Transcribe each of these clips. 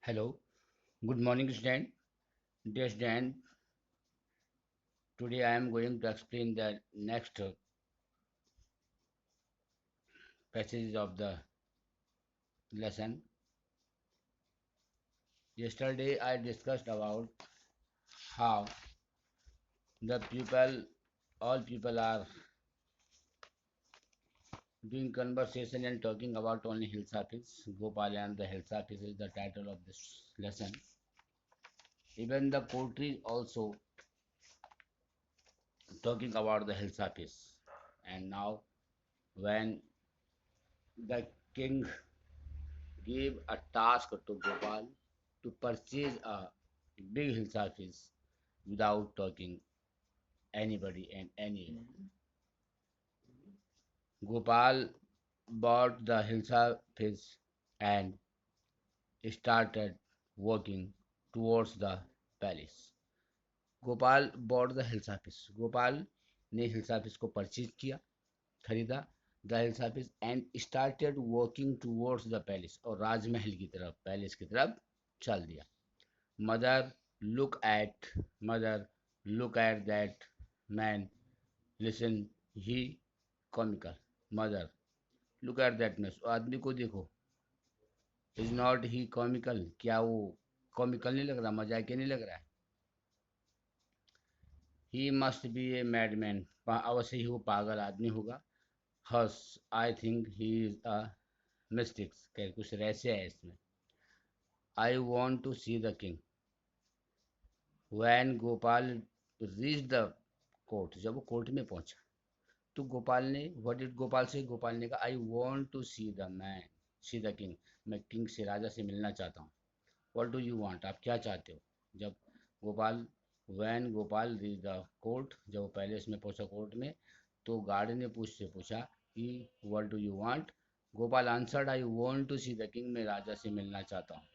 Hello, good morning, student. Dear student, today I am going to explain the next passage of the lesson. Yesterday I discussed about how the people, all people are doing conversation and talking about only Hills Hafiz. Gopal and the Hills Hafiz is the title of this lesson. Even the poetry also talking about the Hills Hafiz. And now when the king gave a task to Gopal to purchase a big hillside fish without talking anybody and anywhere. Gopal bought the hillside fish and started walking towards the palace. Gopal bought the hilsa fish Gopal ने hilsa fish को purchase किया खरीदा the hilsa fish and started walking towards the palace और राजमहल की तरफ palace की तरफ चल दिया mother look at mother look at that man listen he comical mother look at that man आदमी को देखो इज नॉट ही कॉमिकल क्या वो कॉमिकल नहीं लग रहा मजाकिया नहीं लग रहा है he must be a madman अवश्य ही वो पागल आदमी होगा हस I think he is a mystics कुछ रहस्य है इसमें I want to see the king when Gopal reach the court जब वो कोर्ट में पहुंचा तो गोपाल ने व्हाट डिड गोपाल से गोपाल ने कहा I want to see the man see the king मैं किंग से राजा से मिलना चाहता हूँ व्हाट डू यू वांट आप क्या चाहते हो जब Gopal when Gopal reach the court जब वो पैलेस में पहुंचा कोर्ट में तो गार्ड ने पूछा कि what do you want Gopal answered I want to see the king मैं राजा से मिलना चाहता हूँ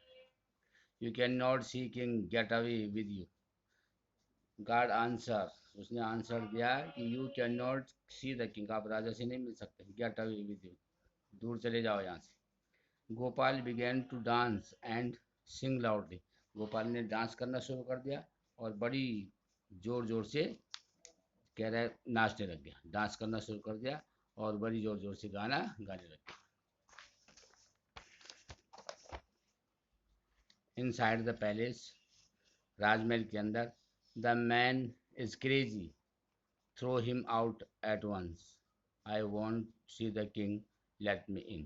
you can not see king get away with you guard answer उसने आंसर दिया कि you can not see the king आप राजा से नहीं मिल सकते गेट अवे विद यू दूर चले जाओ यहाँ से Gopal began to dance and sing loudly Gopal ने डांस करना शुरू कर दिया और बड़ी जोर जोर से कह रहा है नाचने लग गया डांस करना शुरू कर दिया और बड़ी जोर जोर से गाना गाने लग गया इनसाइड द पैलेस राजमहल के अंदर the man is crazy throw him out at once I want see the king let me in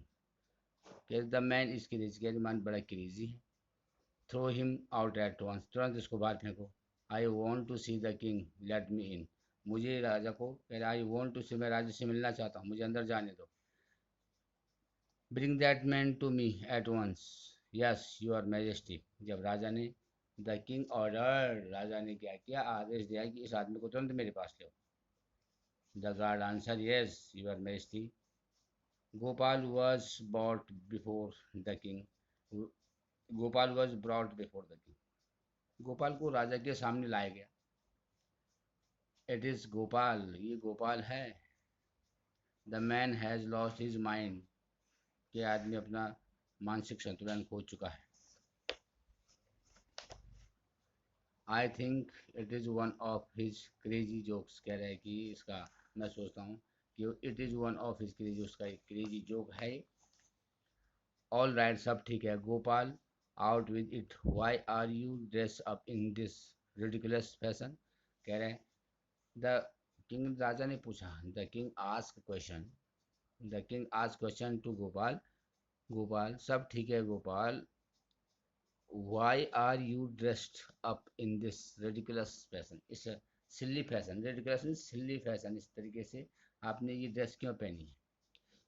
the man is crazy कह मान बड़ा क्रेजी है throw him out at once तुरंत इसको बाहर फेंको I want to see the king let me in मुझे राजा को कह रहा आई वॉन्ट टू सी मैं राजा से मिलना चाहता हूँ मुझे अंदर जाने दो bring that man to me at once yes your majesty जब राजा ने द किंग ऑर्डर राजा ने क्या किया आदेश दिया कि इस आदमी को तुरंत मेरे पास ले the guard answer yes your majesty Gopal was bought before the king Gopal was brought before the king Gopal को राजा के सामने लाया गया इट इज गोपाल ये गोपाल है the man has lost his mind के आदमी अपना मानसिक संतुलन खो चुका है I think it is one of his crazy jokes कह रहे हैं कि इसका मैं सोचता हूँ कि it is one of his crazy उसका एक क्रेजी जोक है ऑल राइट सब ठीक है Gopal out with it why are you dress up in this ridiculous fashion कह रहे हैं द किंग राजा ने पूछा the king ask question the king ask question to Gopal Gopal सब ठीक है Gopal why are you dressed up in this ridiculous fashion इस silly fashion ridiculous mean silly fashion इस तरीके से आपने ये ड्रेस क्यों पहनी है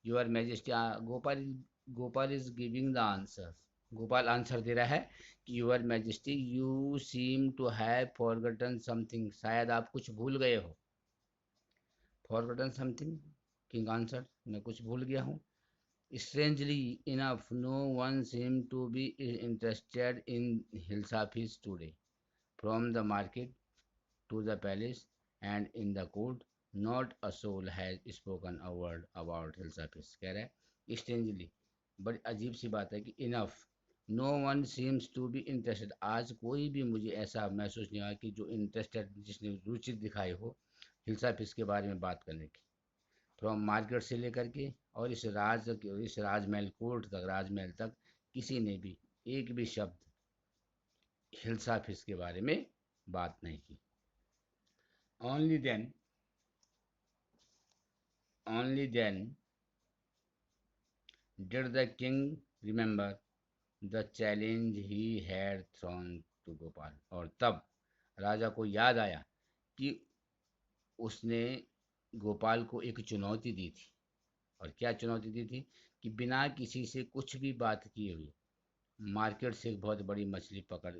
your majesty Gopal is giving the answer Gopal answer दे रहा है कि your majesty you seem to have forgotten something शायद आप कुछ भूल गए हो फॉरगटन समथिंग किंग आंसर मैं कुछ भूल गया हूँ Strangely enough, no one seemed to be interested in Hilsafis today. From the market to the palace and in the court, not a soul has spoken a word about Hilsafis. कह रहा है strangely, बड़ी अजीब सी बात है कि enough no one seems to be interested. आज कोई भी मुझे ऐसा महसूस नहीं हुआ कि जो इंटरेस्टेड, जिसने रुचि दिखाई हो हिल्सा फिश के बारे में बात करने की। फ्रॉम मार्केट से लेकर के और इस राजमहल कोर्ट तक, राजमहल तक किसी ने भी एक भी शब्द हिल्सा फिश के बारे में बात नहीं की। Only then only then did the king remember the challenge he had thrown to Gopal. और तब राजा को याद आया कि उसने गोपाल को एक चुनौती दी थी। और क्या चुनौती दी थी? कि बिना किसी से कुछ भी बात किए हुए मार्केट से एक बहुत बड़ी मछली पकड़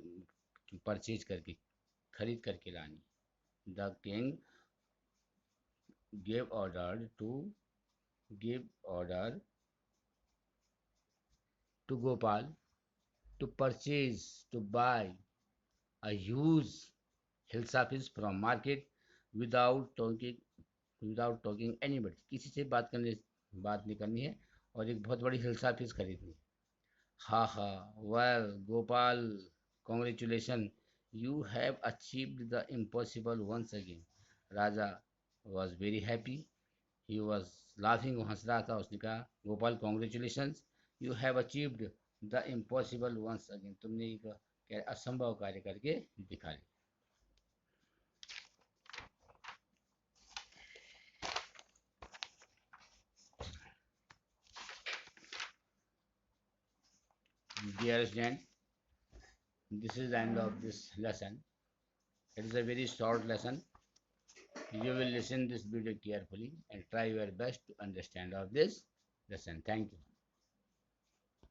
परचेज करके, खरीद करके लानी। The king gave order to give order to Gopal to purchase, to buy a huge hilsa fish from market without talking anybody। किसी से बात नहीं करनी है और एक बहुत बड़ी हिल्सा फिश खरीदनी है। हा हा, well Gopal, congratulation, you have achieved the impossible once again. राजा was very happy, he was laughing, वो हंस रहा था। उसने कहा, Gopal congratulation, you have achieved the impossible once again, तुमने एक असंभव कार्य करके दिखा लिया। Dear student, this is the end of this lesson. It is a very short lesson. You will listen this video carefully and try your best to understand of this lesson. Thank you.